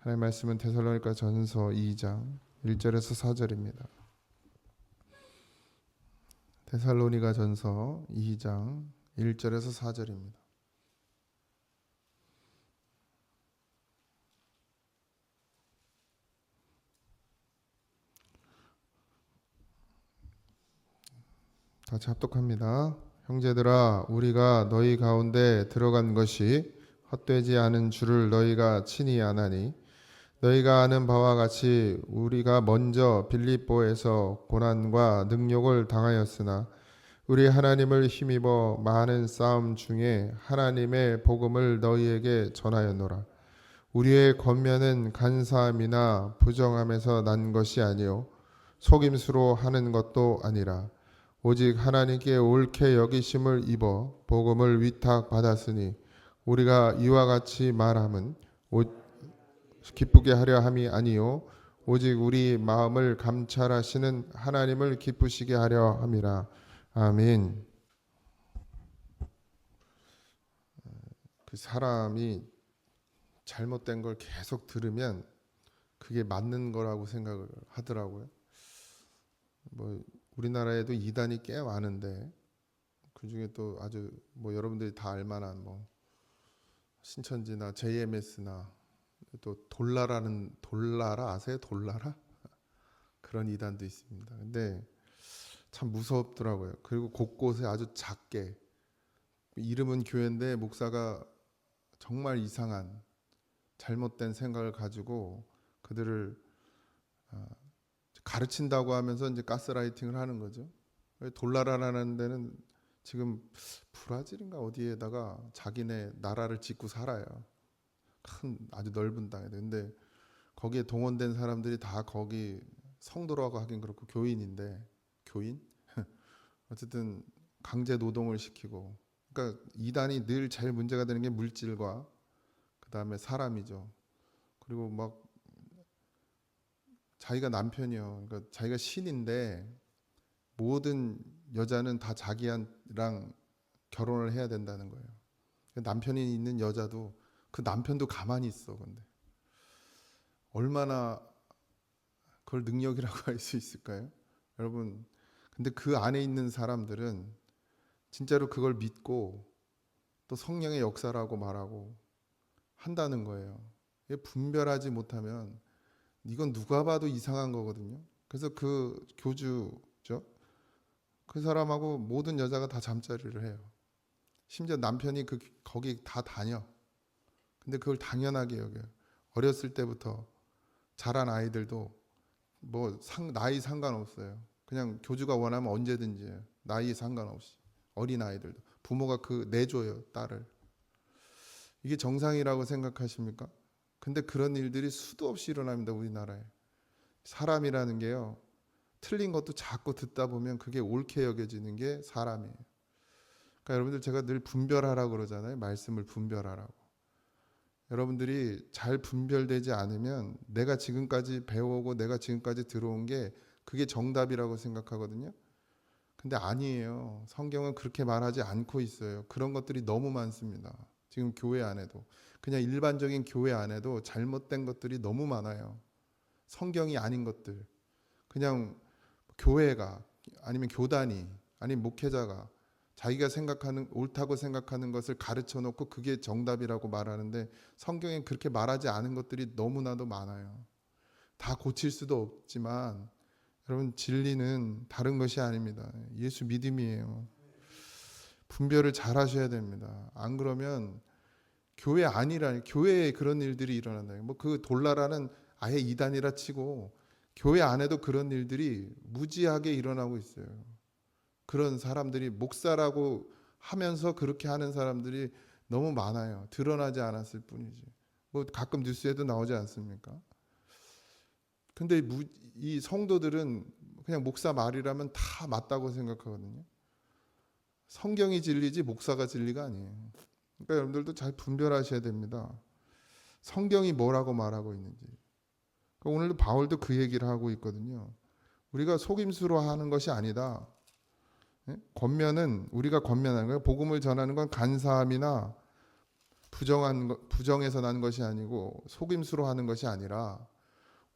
하나님의 말씀은 데살로니가 전서 2장 1절에서 4절입니다. 데살로니가 전서 2장 1절에서 4절입니다. 같이 합독합니다. 형제들아, 우리가 너희 가운데 들어간 것이 헛되지 않은 줄을 너희가 친히 아나니, 너희가 아는 바와 같이 우리가 먼저 빌립보에서 고난과 능욕을 당하였으나 우리 하나님을 힘입어 많은 싸움 중에 하나님의 복음을 너희에게 전하였노라. 우리의 권면은 간사함이나 부정함에서 난 것이 아니요 속임수로 하는 것도 아니라 오직 하나님께 옳게 여기심을 입어 복음을 위탁받았으니 우리가 이와 같이 말함은 기쁘게 하려 함이 아니요 오직 우리 마음을 감찰하시는 하나님을 기쁘시게 하려 함이라. 아멘. 그 사람이 잘못된 걸 계속 들으면 그게 맞는 거라고 생각을 하더라고요. 뭐 우리나라에도 이단이 꽤 많은데 그 중에 또 아주 뭐 여러분들이 다 알만한 뭐 신천지나 JMS나 또 돌라라 아세요? 돌라라? 그런 이단도 있습니다. 근데 참 무섭더라고요. 그리고 곳곳에 아주 작게 이름은 교회인데 목사가 정말 이상한 잘못된 생각을 가지고 그들을 가르친다고 하면서 이제 가스라이팅을 하는 거죠. 돌라라라는 데는 지금 브라질인가 어디에다가 자기네 나라를 짓고 살아요. 큰 아주 넓은 땅에. 근데 거기에 동원된 사람들이 다 거기 성도라고 하긴 그렇고 교인인데 교인? 어쨌든 강제 노동을 시키고. 그러니까 이단이 늘 제일 문제가 되는 게 물질과 그다음에 사람이죠. 그리고 막 자기가 남편이요. 그러니까 자기가 신인데 모든 여자는 다 자기랑 결혼을 해야 된다는 거예요. 남편이 있는 여자도 그 남편도 가만히 있어. 근데 얼마나 그걸 능력이라고 할 수 있을까요? 여러분, 근데 그 안에 있는 사람들은 진짜로 그걸 믿고 또 성령의 역사라고 말하고 한다는 거예요. 분별하지 못하면 이건 누가 봐도 이상한 거거든요. 그래서 그 교주죠. 그 사람하고 모든 여자가 다 잠자리를 해요. 심지어 남편이 거기 다 다녀. 근데 그걸 당연하게 여겨요. 어렸을 때부터 자란 아이들도 뭐 나이 상관없어요. 그냥 교주가 원하면 언제든지 해요. 나이 상관없이. 어린 아이들도 부모가 내줘요, 딸을. 이게 정상이라고 생각하십니까? 근데 그런 일들이 수도 없이 일어납니다, 우리나라에. 사람이라는 게요, 틀린 것도 자꾸 듣다 보면 그게 옳게 여겨지는 게 사람이에요. 그러니까 여러분들 제가 늘 분별하라고 그러잖아요. 말씀을 분별하라고. 여러분들이 잘 분별되지 않으면 내가 지금까지 배워오고 내가 지금까지 들어온 게 그게 정답이라고 생각하거든요. 근데 아니에요. 성경은 그렇게 말하지 않고 있어요. 그런 것들이 너무 많습니다. 지금 교회 안에도. 그냥 일반적인 교회 안에도 잘못된 것들이 너무 많아요. 성경이 아닌 것들. 그냥 교회가 아니면 교단이 아니면 목회자가 자기가 생각하는 옳다고 생각하는 것을 가르쳐 놓고 그게 정답이라고 말하는데 성경엔 그렇게 말하지 않은 것들이 너무나도 많아요. 다 고칠 수도 없지만 여러분 진리는 다른 것이 아닙니다. 예수 믿음이에요. 분별을 잘 하셔야 됩니다. 안 그러면 교회 아니라 교회에 그런 일들이 일어난다. 뭐 그 돌나라는 아예 이단이라 치고 교회 안에도 그런 일들이 무지하게 일어나고 있어요. 그런 사람들이 목사라고 하면서 그렇게 하는 사람들이 너무 많아요. 드러나지 않았을 뿐이지. 뭐 가끔 뉴스에도 나오지 않습니까? 근데 이 성도들은 그냥 목사 말이라면 다 맞다고 생각하거든요. 성경이 진리지 목사가 진리가 아니에요. 그러니까 여러분들도 잘 분별하셔야 됩니다. 성경이 뭐라고 말하고 있는지. 그러니까 오늘도 바울도 그 얘기를 하고 있거든요. 우리가 속임수로 하는 것이 아니다. 권면은 우리가 권면하는 거예요. 복음을 전하는 건 간사함이나 부정해서 난 것이 아니고 속임수로 하는 것이 아니라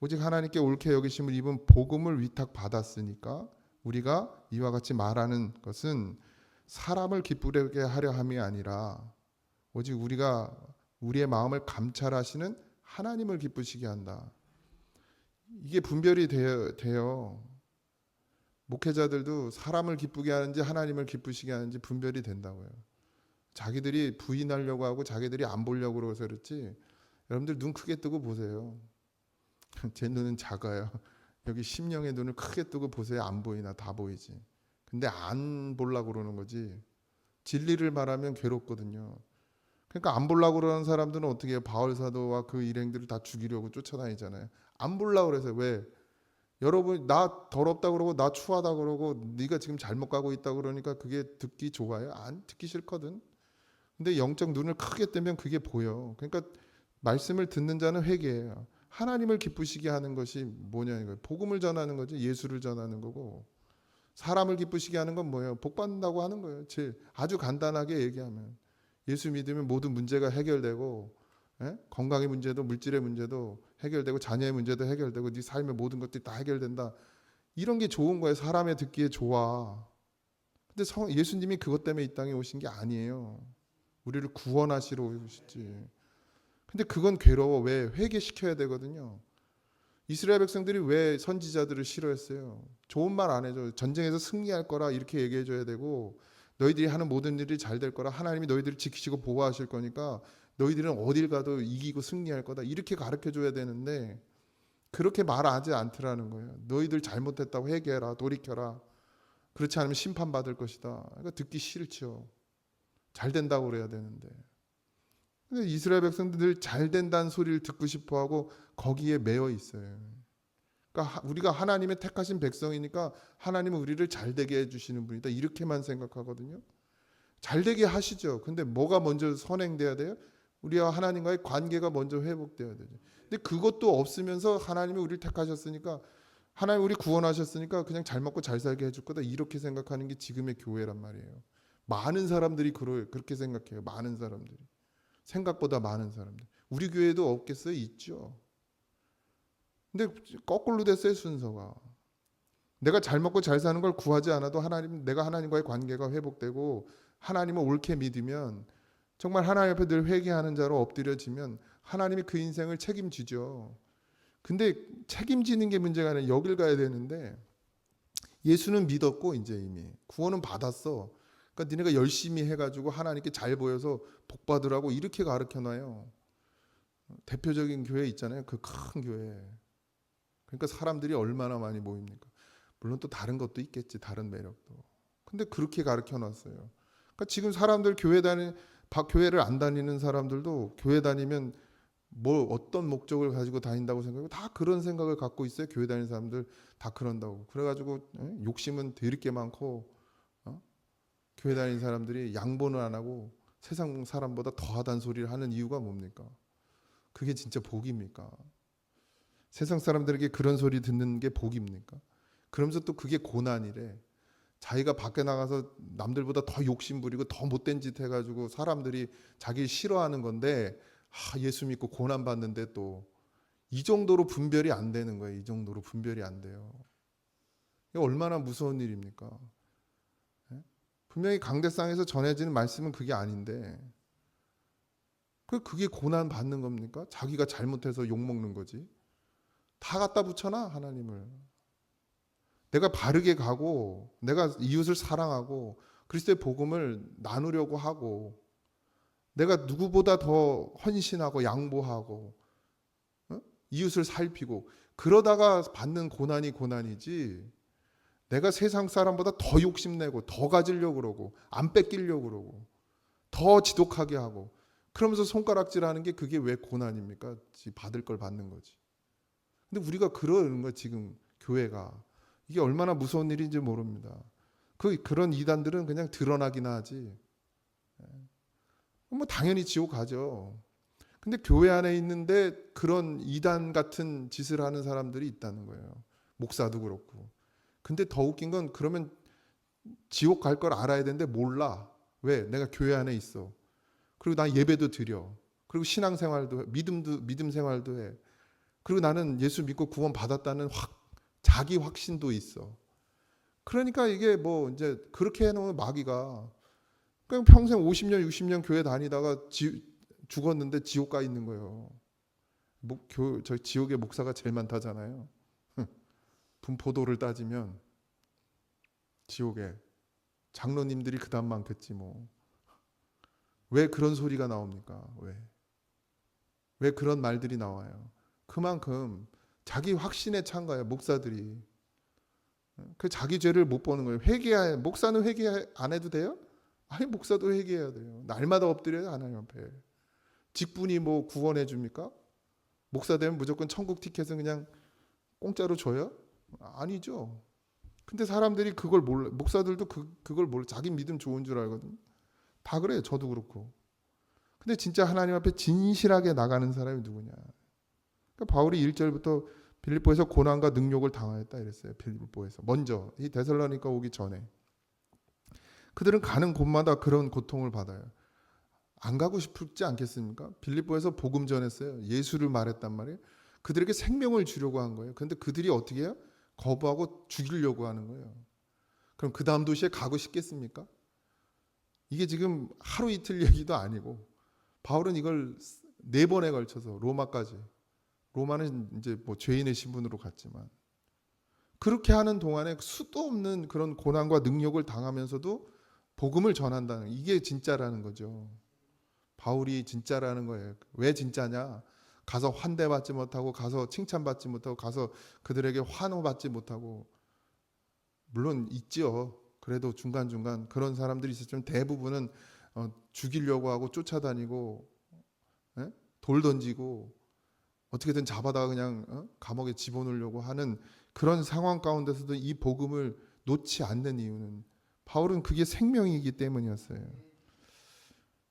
오직 하나님께 옳게 여기심을 입은 복음을 위탁받았으니까 우리가 이와 같이 말하는 것은 사람을 기쁘게 하려 함이 아니라 오직 우리가 우리의 마음을 감찰하시는 하나님을 기쁘시게 한다. 이게 분별이 돼요. 목회자들도 사람을 기쁘게 하는지 하나님을 기쁘시게 하는지 분별이 된다고요. 자기들이 부인하려고 하고 자기들이 안 보려고 그러서 그렇지. 여러분들 눈 크게 뜨고 보세요. 제 눈은 작아요. 여기 심령의 눈을 크게 뜨고 보세요. 안 보이나? 다 보이지. 근데 안 보려고 그러는 거지. 진리를 말하면 괴롭거든요. 그러니까 안 보려고 그러는 사람들은 어떻게 해요? 바울 사도와 그 일행들을 다 죽이려고 쫓아다니잖아요. 안 보려고 그래서 왜? 여러분 나 더럽다 그러고 나 추하다 그러고 네가 지금 잘못 가고 있다 그러니까 그게 듣기 좋아요? 안 듣기 싫거든. 근데 영적 눈을 크게 뜨면 그게 보여. 그러니까 말씀을 듣는 자는 회개해요. 하나님을 기쁘시게 하는 것이 뭐냐 이거예요. 복음을 전하는 거지. 예수를 전하는 거고. 사람을 기쁘시게 하는 건 뭐예요? 복 받는다고 하는 거예요. 아주 간단하게 얘기하면 예수 믿으면 모든 문제가 해결되고 건강의 문제도 물질의 문제도 해결되고 자녀의 문제도 해결되고 네 삶의 모든 것들이 다 해결된다. 이런 게 좋은 거예요. 사람의 듣기에 좋아. 근데 예수님이 그것 때문에 이 땅에 오신 게 아니에요. 우리를 구원하시러 오셨지. 근데 그건 괴로워. 왜? 회개시켜야 되거든요. 이스라엘 백성들이 왜 선지자들을 싫어했어요? 좋은 말 안 해줘. 전쟁에서 승리할 거라 이렇게 얘기해 줘야 되고 너희들이 하는 모든 일이 잘 될 거라 하나님이 너희들을 지키시고 보호하실 거니까 너희들은 어딜 가도 이기고 승리할 거다 이렇게 가르쳐 줘야 되는데 그렇게 말하지 않더라는 거예요. 너희들 잘못했다고 회개해라. 돌이켜라. 그렇지 않으면 심판받을 것이다. 그러니까 듣기 싫죠. 잘 된다고 그래야 되는데. 근데 이스라엘 백성들 잘 된다는 소리를 듣고 싶어하고 거기에 매여 있어요. 그러니까 우리가 하나님의 택하신 백성이니까 하나님은 우리를 잘 되게 해주시는 분이다. 이렇게만 생각하거든요. 잘 되게 하시죠. 근데 뭐가 먼저 선행돼야 돼요? 우리와 하나님과의 관계가 먼저 회복돼야 되죠. 근데 그것도 없으면서 하나님이 우리를 택하셨으니까 하나님 우리 구원하셨으니까 그냥 잘 먹고 잘 살게 해줄 거다. 이렇게 생각하는 게 지금의 교회란 말이에요. 많은 사람들이 그렇게 생각해요. 많은 사람들이. 생각보다 많은 사람들. 우리 교회도 없겠어요? 있죠. 근데 거꾸로 됐어요, 순서가. 내가 잘 먹고 잘 사는 걸 구하지 않아도 내가 하나님과의 관계가 회복되고 하나님을 옳게 믿으면 정말 하나님 앞에 늘 회개하는 자로 엎드려지면 하나님이 그 인생을 책임지죠. 근데 책임지는 게 문제가 아니라 여길 가야 되는데 예수는 믿었고 이제 이미 구원은 받았어. 그러니까 니네가 열심히 해가지고 하나님께 잘 보여서 복 받으라고 이렇게 가르쳐놔요. 대표적인 교회 있잖아요. 그 큰 교회. 그러니까 사람들이 얼마나 많이 모입니까? 물론 또 다른 것도 있겠지. 다른 매력도. 근데 그렇게 가르쳐놨어요. 그러니까 지금 사람들 교회를 안 다니는 사람들도 교회 다니면 뭐 어떤 목적을 가지고 다닌다고 생각하고 다 그런 생각을 갖고 있어요. 교회 다니는 사람들 다 그런다고. 그래가지고 욕심은 되게 많고 교회 다니는 사람들이 양보는 안 하고 세상 사람보다 더하다는 소리를 하는 이유가 뭡니까? 그게 진짜 복입니까? 세상 사람들에게 그런 소리 듣는 게 복입니까? 그러면서 또 그게 고난이래. 자기가 밖에 나가서 남들보다 더 욕심 부리고 더 못된 짓 해가지고 사람들이 자기 싫어하는 건데 예수 믿고 고난 받는데 또 이 정도로 분별이 안 되는 거예요. 이 정도로 분별이 안 돼요. 이게 얼마나 무서운 일입니까? 분명히 강대상에서 전해지는 말씀은 그게 아닌데 그게 고난 받는 겁니까? 자기가 잘못해서 욕먹는 거지. 다 갖다 붙여놔 하나님을. 내가 바르게 가고 내가 이웃을 사랑하고 그리스도의 복음을 나누려고 하고 내가 누구보다 더 헌신하고 양보하고 이웃을 살피고 그러다가 받는 고난이 고난이지 내가 세상 사람보다 더 욕심내고 더 가지려고 그러고 안 뺏기려고 그러고 더 지독하게 하고 그러면서 손가락질하는 게 그게 왜 고난입니까? 받을 걸 받는 거지. 근데 우리가 그러는 거 지금 교회가 이게 얼마나 무서운 일인지 모릅니다. 그런 이단들은 그냥 드러나기나 하지. 뭐 당연히 지옥 가죠. 근데 교회 안에 있는데 그런 이단 같은 짓을 하는 사람들이 있다는 거예요. 목사도 그렇고. 근데 더 웃긴 건 그러면 지옥 갈 걸 알아야 되는데 몰라. 왜? 내가 교회 안에 있어. 그리고 나 예배도 드려. 그리고 신앙생활도 해. 믿음 생활도 해. 그리고 나는 예수 믿고 구원 받았다는 자기 확신도 있어. 그러니까 이게 뭐 이제 그렇게 해놓으면 마귀가 그냥 평생 50년, 60년 교회 다니다가 죽었는데 지옥 가 있는 거예요. 저 지옥의 목사가 제일 많다잖아요. 분포도를 따지면 지옥에 장로님들이 그다음 많겠지 뭐. 왜 그런 소리가 나옵니까? 왜 그런 말들이 나와요? 그만큼 자기 확신에 찬 거예요. 목사들이. 그 자기 죄를 못 보는 거예요. 목사는 회개 안 해도 돼요? 아니 목사도 회개해야 돼요. 날마다 엎드려요 하나님 앞에. 직분이 뭐 구원해 줍니까? 목사 되면 무조건 천국 티켓은 그냥 공짜로 줘요? 아니죠. 근데 사람들이 그걸 몰라. 목사들도 그걸 몰라. 자기 믿음 좋은 줄 알거든. 다 그래요. 저도 그렇고. 근데 진짜 하나님 앞에 진실하게 나가는 사람이 누구냐? 그러니까 바울이 1절부터 빌립보에서 고난과 능욕을 당하였다 이랬어요. 빌립보에서 먼저 이 데살로니가 오기 전에 그들은 가는 곳마다 그런 고통을 받아요. 안 가고 싶지 않겠습니까? 빌립보에서 복음 전했어요. 예수를 말했단 말이에요. 그들에게 생명을 주려고 한 거예요. 그런데 그들이 어떻게 해요? 거부하고 죽이려고 하는 거예요. 그럼 그 다음 도시에 가고 싶겠습니까? 이게 지금 하루 이틀 얘기도 아니고 바울은 이걸 4번에 걸쳐서 로마까지, 로마는 이제 뭐 죄인의 신분으로 갔지만 그렇게 하는 동안에 수도 없는 그런 고난과 능력을 당하면서도 복음을 전한다는, 이게 진짜라는 거죠. 바울이 진짜라는 거예요. 왜 진짜냐? 가서 환대받지 못하고, 가서 칭찬받지 못하고, 가서 그들에게 환호받지 못하고, 물론 있지요. 그래도 중간중간 그런 사람들이 있었지만 대부분은 죽이려고 하고 쫓아다니고, 예? 돌 던지고 어떻게든 잡아다가 그냥 감옥에 집어넣으려고 하는 그런 상황 가운데서도 이 복음을 놓지 않는 이유는 바울은 그게 생명이기 때문이었어요.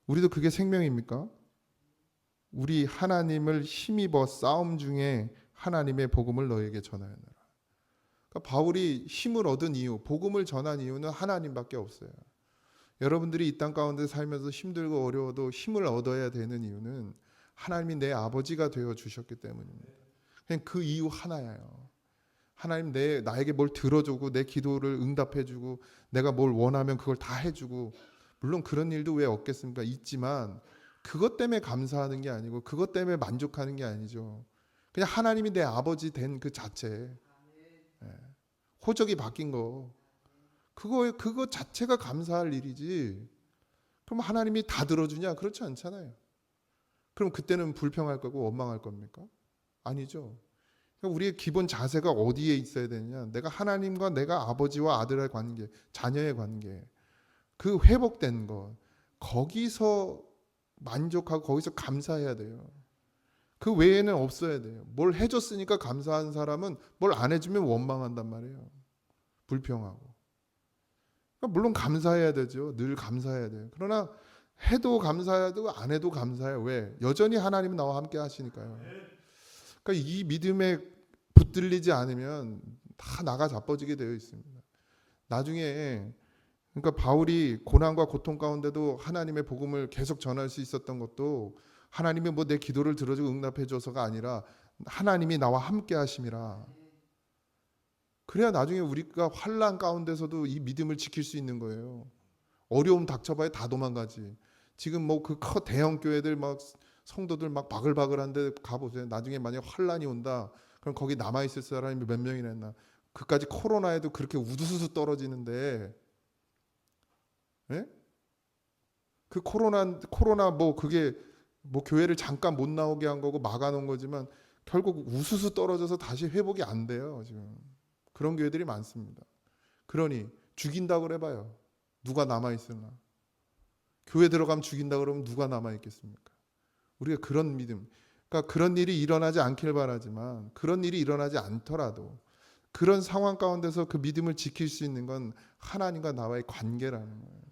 우리도 그게 생명입니까? 우리 하나님을 힘입어 싸움 중에 하나님의 복음을 너에게 전하였노라. 그러니까 바울이 힘을 얻은 이유, 복음을 전한 이유는 하나님밖에 없어요. 여러분들이 이 땅 가운데 살면서 힘들고 어려워도 힘을 얻어야 되는 이유는 하나님이 내 아버지가 되어 주셨기 때문입니다. 그냥 그 이유 하나예요. 하나님 나에게 뭘 들어주고 내 기도를 응답해주고 내가 뭘 원하면 그걸 다 해주고, 물론 그런 일도 왜 없겠습니까? 있지만 그것 때문에 감사하는 게 아니고 그것 때문에 만족하는 게 아니죠. 그냥 하나님이 내 아버지 된 그 자체, 호적이 바뀐 거, 그거 자체가 감사할 일이지. 그럼 하나님이 다 들어주냐? 그렇지 않잖아요. 그럼 그때는 불평할 거고 원망할 겁니까? 아니죠. 그러니까 우리의 기본 자세가 어디에 있어야 되느냐? 내가 하나님과 내가 아버지와 아들의 관계, 자녀의 관계, 그 회복된 것, 거기서 만족하고 거기서 감사해야 돼요. 그 외에는 없어야 돼요. 뭘 해줬으니까 감사한 사람은 뭘 안 해주면 원망한단 말이에요. 불평하고. 그러니까 물론 감사해야 되죠. 늘 감사해야 돼요. 그러나 해도 감사해야 되고 안 해도 감사해요. 왜? 여전히 하나님은 나와 함께 하시니까요. 그러니까 이 믿음에 붙들리지 않으면 다 나가 자빠지게 되어 있습니다. 나중에 그러니까 바울이 고난과 고통 가운데도 하나님의 복음을 계속 전할 수 있었던 것도 하나님이 뭐 내 기도를 들어주고 응답해 줘서가 아니라 하나님이 나와 함께 하심이라. 그래야 나중에 우리가 환난 가운데서도 이 믿음을 지킬 수 있는 거예요. 어려움 닥쳐봐야 다 도망가지. 지금 뭐 그 대형 교회들 막 성도들 막 바글바글한데 가보세요. 나중에 만약 환난이 온다, 그럼 거기 남아 있을 사람이 몇 명이나 있나? 그까지 코로나에도 그렇게 우두수두 떨어지는데, 예? 그 코로나 뭐 그게 뭐 교회를 잠깐 못 나오게 한 거고 막아놓은 거지만 결국 우수수 떨어져서 다시 회복이 안 돼요. 지금 그런 교회들이 많습니다. 그러니 죽인다 그래봐요. 누가 남아 있으나? 교회 들어가면 죽인다 그러면 누가 남아 있겠습니까? 우리가 그런 믿음, 그러니까 그런 일이 일어나지 않길 바라지만 그런 일이 일어나지 않더라도 그런 상황 가운데서 그 믿음을 지킬 수 있는 건 하나님과 나와의 관계라는 거예요.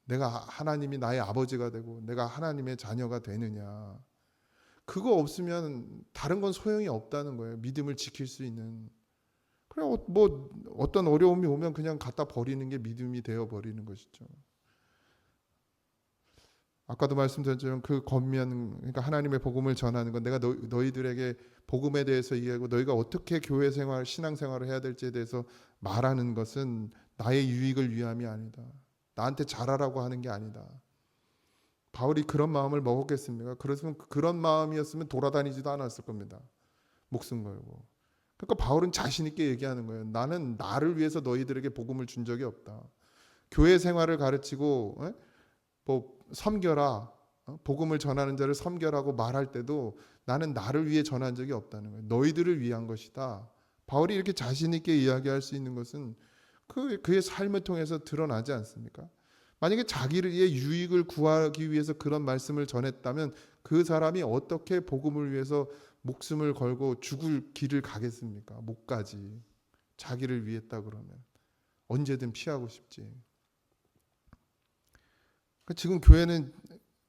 내가 하나님이 나의 아버지가 되고 내가 하나님의 자녀가 되느냐. 그거 없으면 다른 건 소용이 없다는 거예요. 믿음을 지킬 수 있는. 그냥 뭐 어떤 어려움이 오면 그냥 갖다 버리는 게 믿음이 되어 버리는 것이죠. 아까도 말씀드렸지만 그 겉면, 그러니까 하나님의 복음을 전하는 건 내가 너희들에게 복음에 대해서 이해하고 너희가 어떻게 교회 생활, 신앙 생활을 해야 될지에 대해서 말하는 것은 나의 유익을 위함이 아니다. 나한테 잘하라고 하는 게 아니다. 바울이 그런 마음을 먹었겠습니까? 그런 마음이었으면 돌아다니지도 않았을 겁니다. 목숨 걸고. 그러니까 바울은 자신 있게 얘기하는 거예요. 나는 나를 위해서 너희들에게 복음을 준 적이 없다. 교회 생활을 가르치고 뭐 섬겨라, 복음을 전하는 자를 섬겨라고 말할 때도 나는 나를 위해 전한 적이 없다는 거예요. 너희들을 위한 것이다. 바울이 이렇게 자신 있게 이야기할 수 있는 것은 그의 삶을 통해서 드러나지 않습니까? 만약에 자기의 유익을 구하기 위해서 그런 말씀을 전했다면 그 사람이 어떻게 복음을 위해서 목숨을 걸고 죽을 길을 가겠습니까? 못 가지. 자기를 위했다 그러면 언제든 피하고 싶지. 지금 교회는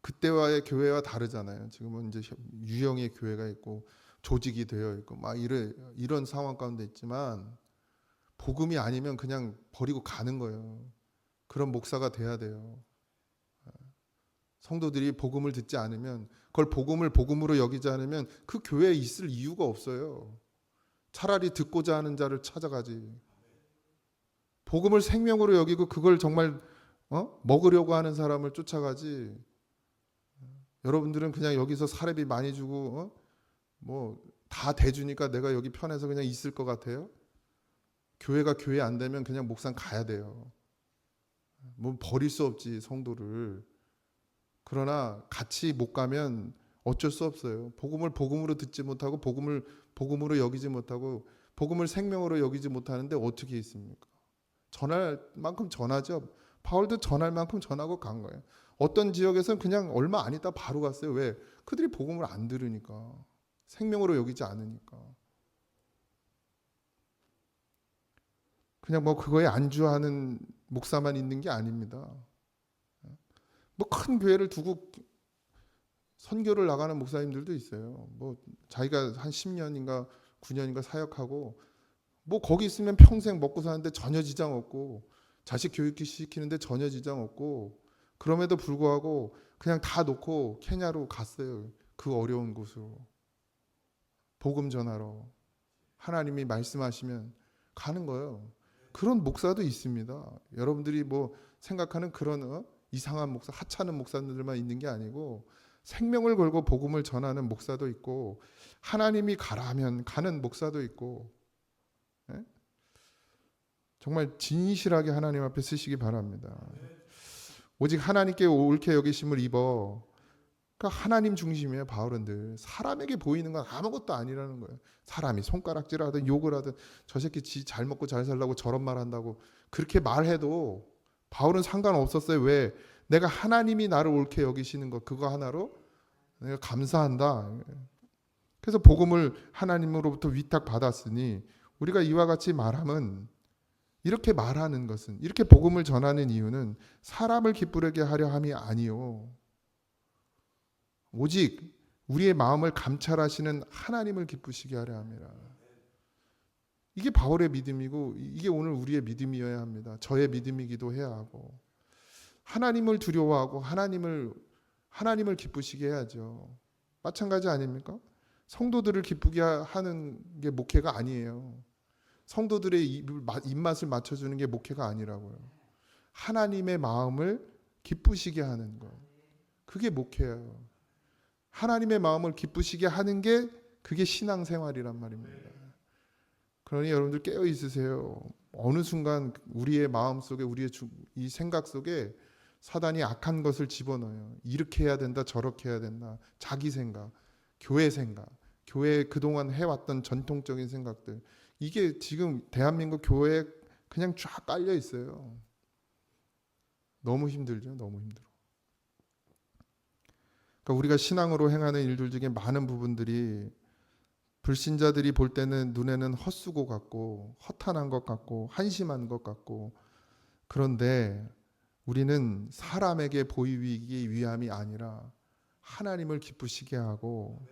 그때와의 교회와 다르잖아요. 지금은 이제 유형의 교회가 있고 조직이 되어 있고 막 이런 상황 가운데 있지만 복음이 아니면 그냥 버리고 가는 거예요. 그런 목사가 돼야 돼요. 성도들이 복음을 듣지 않으면, 그걸 복음을 복음으로 여기지 않으면 그 교회에 있을 이유가 없어요. 차라리 듣고자 하는 자를 찾아가지. 복음을 생명으로 여기고 그걸 정말 먹으려고 하는 사람을 쫓아가지. 여러분들은 그냥 여기서 사례비 많이 주고 뭐 다 대주니까 내가 여기 편해서 그냥 있을 것 같아요? 교회가 교회 안 되면 그냥 목상 가야 돼요. 뭐 버릴 수 없지, 성도를. 그러나 같이 못 가면 어쩔 수 없어요. 복음을 복음으로 듣지 못하고 복음을 복음으로 여기지 못하고 복음을 생명으로 여기지 못하는데 어떻게 있습니까? 전할 만큼 전하죠. 바울도 전할 만큼 전하고 간 거예요. 어떤 지역에서는 그냥 얼마 안 있다 바로 갔어요. 왜? 그들이 복음을 안 들으니까. 생명으로 여기지 않으니까. 그냥 뭐 그거에 안주하는 목사만 있는 게 아닙니다. 뭐 큰 교회를 두고 선교를 나가는 목사님들도 있어요. 뭐 자기가 한 10년인가 9년인가 사역하고 뭐 거기 있으면 평생 먹고 사는데 전혀 지장 없고 자식 교육 시키는데 전혀 지장 없고 그럼에도 불구하고 그냥 다 놓고 케냐로 갔어요. 그 어려운 곳으로. 복음 전하러. 하나님이 말씀하시면 가는 거예요. 그런 목사도 있습니다. 여러분들이 뭐 생각하는 그런 이상한 목사, 하찮은 목사들만 있는 게 아니고 생명을 걸고 복음을 전하는 목사도 있고 하나님이 가라 하면 가는 목사도 있고 정말 진실하게 하나님 앞에 쓰시기 바랍니다. 오직 하나님께 옳게 여기심을 입어. 그러니까 하나님 중심이에요. 바울은 늘 사람에게 보이는 건 아무것도 아니라는 거예요. 사람이 손가락질하든 욕을 하든 저 새끼 지 잘 먹고 잘 살라고 저런 말 한다고 그렇게 말해도 바울은 상관없었어요. 왜? 내가 하나님이 나를 옳게 여기시는 것 그거 하나로 내가 감사한다. 그래서 복음을 하나님으로부터 위탁받았으니 우리가 이와 같이 말함은 이렇게 말하는 것은 이렇게 복음을 전하는 이유는 사람을 기쁘게 하려 함이 아니요 오직 우리의 마음을 감찰하시는 하나님을 기쁘시게 하려 함이라. 이게 바울의 믿음이고 이게 오늘 우리의 믿음이어야 합니다. 저의 믿음이기도 해야 하고 하나님을 두려워하고 하나님을 기쁘시게 해야죠. 마찬가지 아닙니까? 성도들을 기쁘게 하는 게 목회가 아니에요. 성도들의 입맛을 맞춰주는 게 목회가 아니라고요. 하나님의 마음을 기쁘시게 하는 것. 그게 목회예요. 하나님의 마음을 기쁘시게 하는 게 그게 신앙생활이란 말입니다. 그러니 여러분들 깨어 있으세요. 어느 순간 우리의 마음 속에 우리의 이 생각 속에 사단이 악한 것을 집어넣어요. 이렇게 해야 된다 저렇게 해야 된다. 자기 생각, 교회 생각, 교회에 그동안 해왔던 전통적인 생각들 이게 지금 대한민국 교회에 그냥 쫙 깔려 있어요. 너무 힘들죠. 너무 힘들어. 그러니까 우리가 신앙으로 행하는 일들 중에 많은 부분들이 불신자들이 볼 때는 눈에는 헛수고 같고 허탄한 것 같고 한심한 것 같고 그런데 우리는 사람에게 보이기 위함이 아니라 하나님을 기쁘시게 하고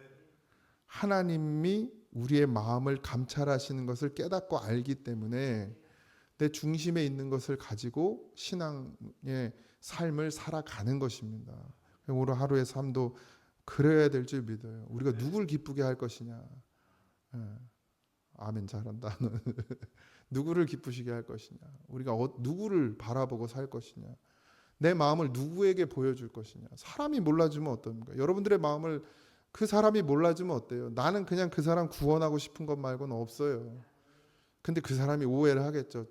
하나님이 우리의 마음을 감찰하시는 것을 깨닫고 알기 때문에 내 중심에 있는 것을 가지고 신앙의 삶을 살아가는 것입니다. 오늘 하루의 삶도 그래야 될 줄 믿어요. 우리가 누굴 기쁘게 할 것이냐. 예. 아멘 잘한다. 누구를 기쁘시게 할 것이냐. 우리가 누구를 바라보고 살 것이냐. 내 마음을 누구에게 보여줄 것이냐. 사람이 몰라주면 어떻습니까? 여러분들의 마음을 그 사람이 몰라주면 어때요? 나는 그냥 그 사람 구원하고 싶은 것 말고는 없어요. 근데 그 사람이 오해를 하겠죠.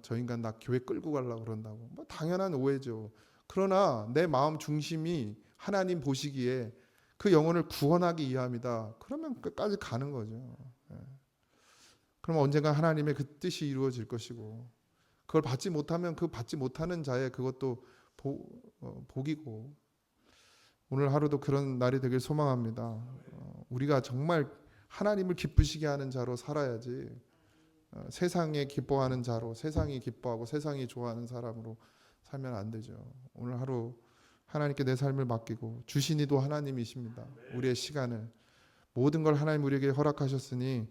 저 인간 나 교회 끌고 가려고 그런다고. 뭐 당연한 오해죠. 그러나 내 마음 중심이 하나님 보시기에 그 영혼을 구원하기 위함이다. 그러면 끝까지 가는 거죠. 그럼 언젠가 하나님의 그 뜻이 이루어질 것이고, 그걸 받지 못하면 그 받지 못하는 자의 그것도 복이고, 오늘 하루도 그런 날이 되길 소망합니다. 우리가 정말 하나님을 기쁘시게 하는 자로 살아야지, 세상에 기뻐하는 자로, 세상이 기뻐하고 세상이 좋아하는 사람으로 살면 안 되죠. 오늘 하루 하나님께 내 삶을 맡기고, 주신 이도 하나님이십니다. 우리의 시간을, 모든 걸 하나님 우리에게 허락하셨으니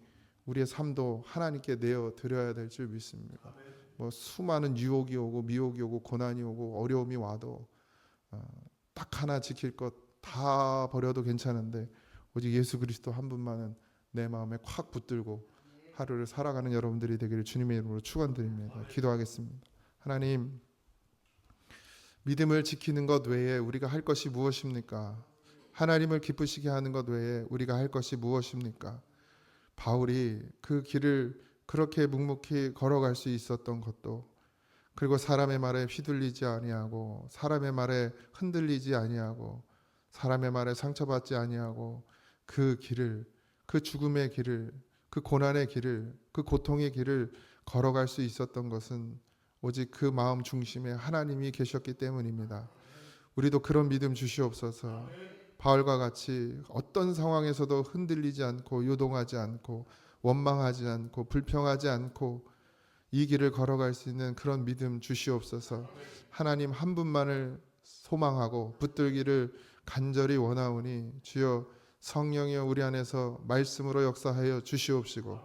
우리의 삶도 하나님께 내어 드려야 될 줄 믿습니다. 뭐 수많은 유혹이 오고 미혹이 오고 고난이 오고 어려움이 와도 딱 하나 지킬 것 다 버려도 괜찮은데 오직 예수 그리스도 한 분만은 내 마음에 콱 붙들고 하루를 살아가는 여러분들이 되기를 주님의 이름으로 축원드립니다. 기도하겠습니다. 하나님, 믿음을 지키는 것 외에 우리가 할 것이 무엇입니까? 하나님을 기쁘시게 하는 것 외에 우리가 할 것이 무엇입니까? 바울이 그 길을 그렇게 묵묵히 걸어갈 수 있었던 것도, 그리고 사람의 말에 휘둘리지 아니하고 사람의 말에 흔들리지 아니하고 사람의 말에 상처받지 아니하고 그 길을, 그 죽음의 길을, 그 고난의 길을, 그 고통의 길을 걸어갈 수 있었던 것은 오직 그 마음 중심에 하나님이 계셨기 때문입니다. 우리도 그런 믿음 주시옵소서. 바울과 같이 어떤 상황에서도 흔들리지 않고 요동하지 않고 원망하지 않고 불평하지 않고 이 길을 걸어갈 수 있는 그런 믿음 주시옵소서. 하나님 한 분만을 소망하고 붙들기를 간절히 원하오니 주여 성령이여 우리 안에서 말씀으로 역사하여 주시옵시고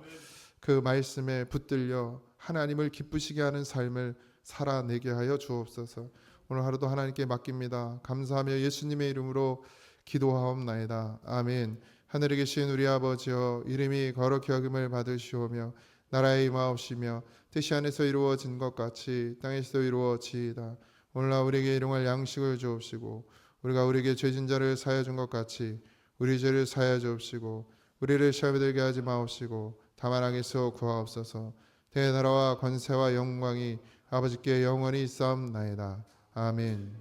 그 말씀에 붙들려 하나님을 기쁘시게 하는 삶을 살아내게 하여 주옵소서. 오늘 하루도 하나님께 맡깁니다. 감사하며 예수님의 이름으로 기도하옵나이다. 아멘. 하늘에 계신 우리 아버지여, 이름이 거룩히 여김을 받으시오며 나라의 임하옵시며 뜻이 하늘에서 이루어진 것 같이 땅에서도 이루어지이다. 오늘날 우리에게 일용할 양식을 주옵시고 우리가 우리에게 죄진 자를 사하여 준 것 같이 우리 죄를 사하여 주옵시고 우리를 시험에 들게 하지 마옵시고 다만 악에서 구하옵소서. 대나라와 권세와 영광이 아버지께 영원히 있사옵나이다. 아멘.